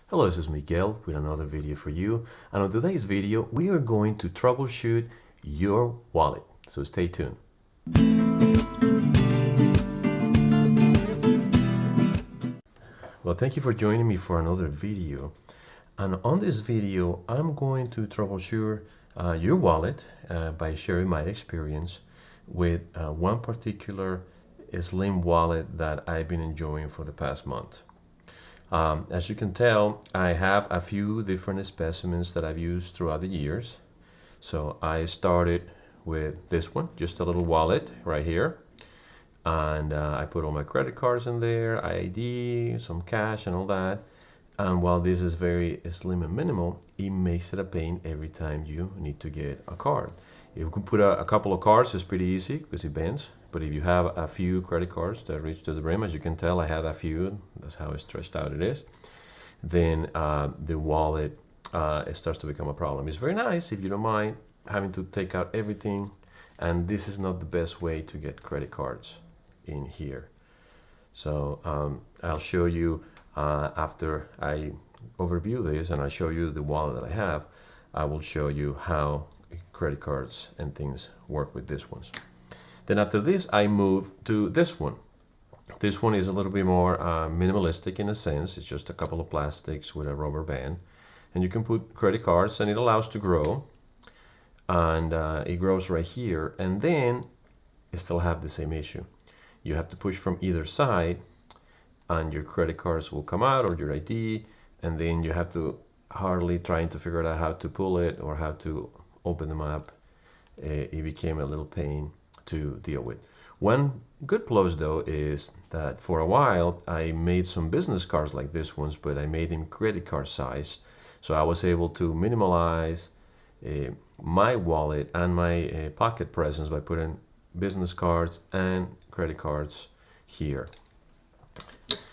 Hello, this is Miguel with another video for you. And on today's video, we are going to troubleshoot your wallet. So stay tuned. Well, thank you for joining me for another video. And on this video, I'm going to troubleshoot your wallet by sharing my experience with one particular slim wallet that I've been enjoying for the past month. As you can tell, I have a few different specimens that I've used throughout the years. So I started with this one, just a little wallet right here. And I put all my credit cards in there, ID, some cash and all that. And while this is very slim and minimal, it makes it a pain every time you need to get a card. If you can put a couple of cards, it's pretty easy because it bends. But if you have a few credit cards that reach to the brim, as you can tell, I had a few, that's how stretched out it is, then the wallet it starts to become a problem. It's very nice if you don't mind having to take out everything, and this is not the best way to get credit cards in here. So I'll show you after I overview this and I show you the wallet that I have, I will show you how credit cards and things work with these ones. Then after this, I move to this one. This one is a little bit more minimalistic in a sense. It's just a couple of plastics with a rubber band. And you can put credit cards and it allows to grow. And it grows right here. And then it still have the same issue. You have to push from either side and your credit cards will come out or your ID. And then you have to hardly trying to figure out how to pull it or how to open them up. It became a little pain to deal with. One good plus though is that for a while I made some business cards like this ones, but I made them credit card size. So I was able to minimalize my wallet and my pocket presence by putting business cards and credit cards here.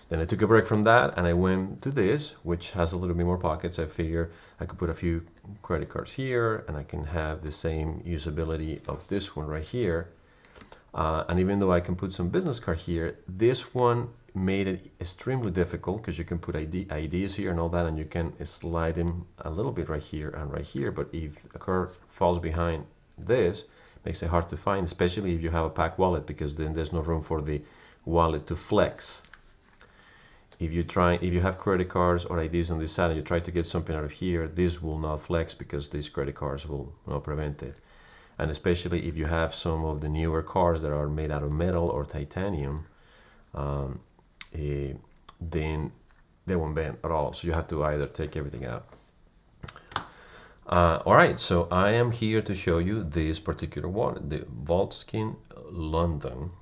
Then I took a break from that and I went to this, which has a little bit more pockets. I figure I could put a few credit cards here and I can have the same usability of this one right here. And even though I can put some business card here, this one made it extremely difficult because you can put IDs here and all that, and you can slide them a little bit right here and right here. But if a card falls behind this, it makes it hard to find, especially if you have a packed wallet, because then there's no room for the wallet to flex. If you have credit cards or IDs on this side and you try to get something out of here, this will not flex because these credit cards will not prevent it. And especially if you have some of the newer cards that are made out of metal or titanium, then they won't bend at all. So you have to either take everything out. All right, so I am here to show you this particular one, the Vaulskin London.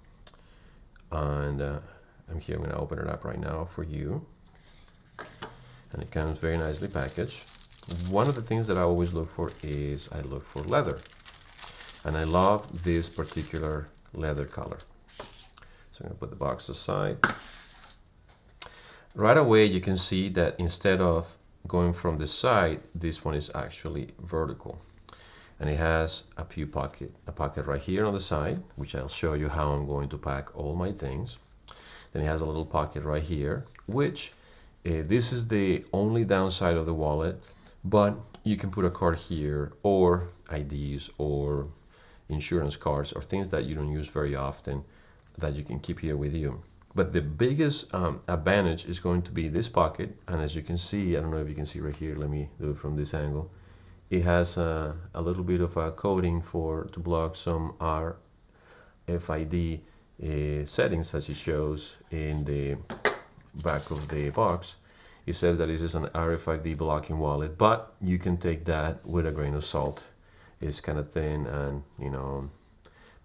And I'm here, I'm going to open it up right now for you. And it comes very nicely packaged. One of the things that I always look for is I look for leather. And I love this particular leather color. So I'm going to put the box aside. Right away you can see that instead of going from the side, this one is actually vertical. And it has a pocket right here on the side, which I'll show you how I'm going to pack all my things. Then it has a little pocket right here, which this is the only downside of the wallet, but you can put a card here or IDs or insurance cards or things that you don't use very often that you can keep here with you. But the biggest advantage is going to be this pocket, and as you can see, I don't know if you can see right here, let me do it from this angle. It has a little bit of a coating to block some RFID settings, as it shows in the back of the box. It says that this is an RFID blocking wallet, but you can take that with a grain of salt. It's kind of thin and,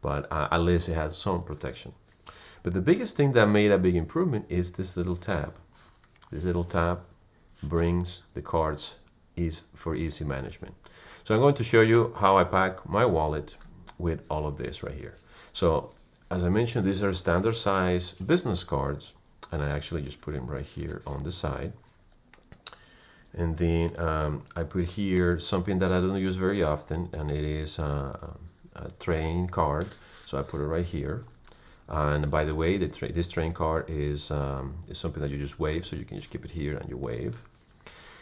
but at least it has some protection. But the biggest thing that made a big improvement is this little tab. This little tab brings the cards for easy management. So I'm going to show you how I pack my wallet with all of this right here. So as I mentioned, these are standard size business cards, and I actually just put them right here on the side. And then I put here something that I don't use very often, and it is a train card. So I put it right here. And by the way, this train card is something that you just wave, so you can just keep it here and you wave.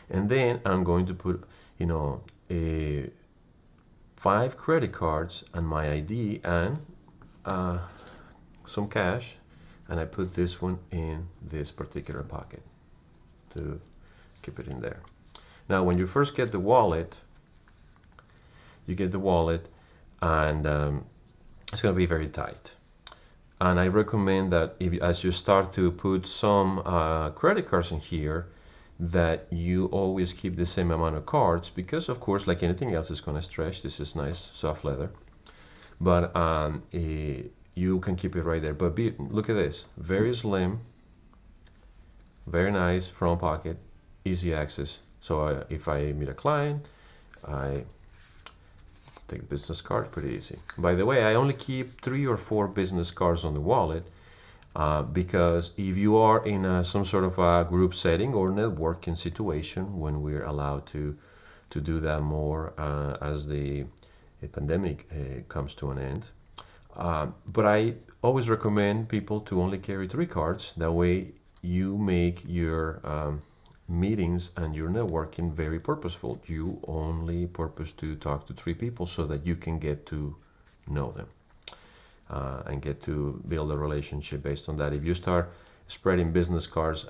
And then I'm going to put, you know, 5 credit cards and my ID and some cash, and I put this one in this particular pocket to keep it in there. Now, when you first get the wallet, you get the wallet, and it's going to be very tight. And I recommend that as you start to put some credit cards in here, that you always keep the same amount of cards, because of course, like anything else, it's going to stretch. This is nice soft leather, but you can keep it right there. But look at this, very slim, very nice front pocket, easy access. So if I meet a client, I take business card, pretty easy. By the way, I only keep 3 or 4 business cards on the wallet, because if you are in some sort of a group setting or networking situation, when we're allowed to do that more as the pandemic comes to an end. But I always recommend people to only carry 3 cards. That way you make your meetings and your networking very purposeful. You only purpose to talk to 3 people so that you can get to know them and get to build a relationship based on that. If you start spreading business cards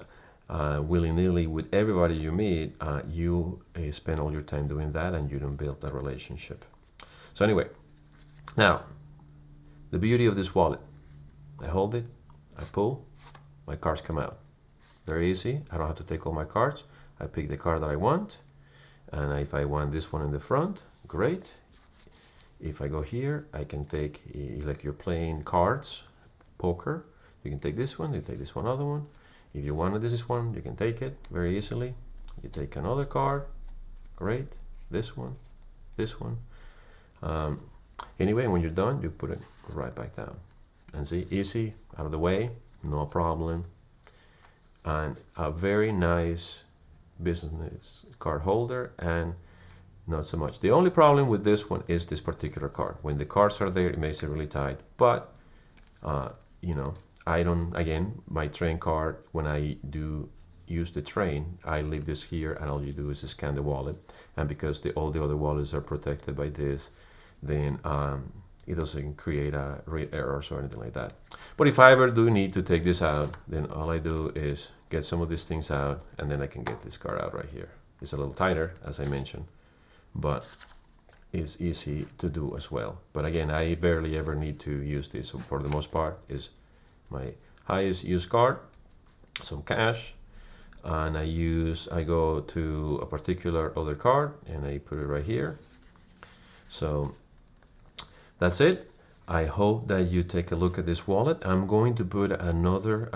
willy-nilly with everybody you meet, you spend all your time doing that and you don't build that relationship. So anyway, now the beauty of this wallet, I hold it, I pull, my cards come out. Very easy. I don't have to take all my cards. I pick the card that I want, and if I want this one in the front, great. If I go here, I can take, like you're playing cards, poker, you can take this one, you take this one, other one. If you wanted this one, you can take it very easily. You take another card, great. This one, this one. Anyway, when you're done, you put it right back down. And see, easy, out of the way, no problem. And a very nice business card holder, and not so much. The only problem with this one is this particular card. When the cards are there, it makes it really tight. But, you know, I don't, again, my train card, when I do use the train, I leave this here, and all you do is scan the wallet. And because all the other wallets are protected by this, then it doesn't create read errors or anything like that. But if I ever do need to take this out, then all I do is get some of these things out, and then I can get this card out right here. It's a little tighter, as I mentioned, but it's easy to do as well. But again, I barely ever need to use this. So for the most part, is my highest use card, some cash, and I go to a particular other card and I put it right here. So that's it. I hope that you take a look at this wallet. I'm going to put another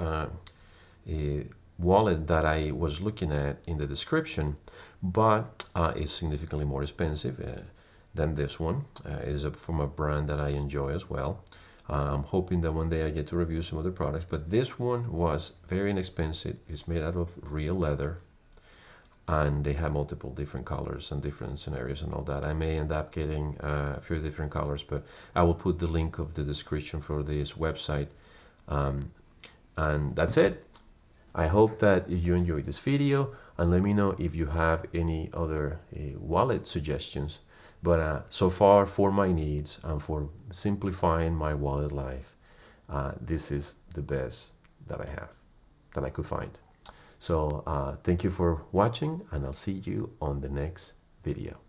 wallet that I was looking at in the description, but it's significantly more expensive than this one. It's from a brand that I enjoy as well. I'm hoping that one day I get to review some other products, but this one was very inexpensive. It's made out of real leather, and they have multiple different colors and different scenarios and all that. I may end up getting a few different colors, but I will put the link of the description for this website. And that's it. I hope that you enjoyed this video, and let me know if you have any other wallet suggestions. But so far, for my needs and for simplifying my wallet life, this is the best that I have, that I could find. So thank you for watching, and I'll see you on the next video.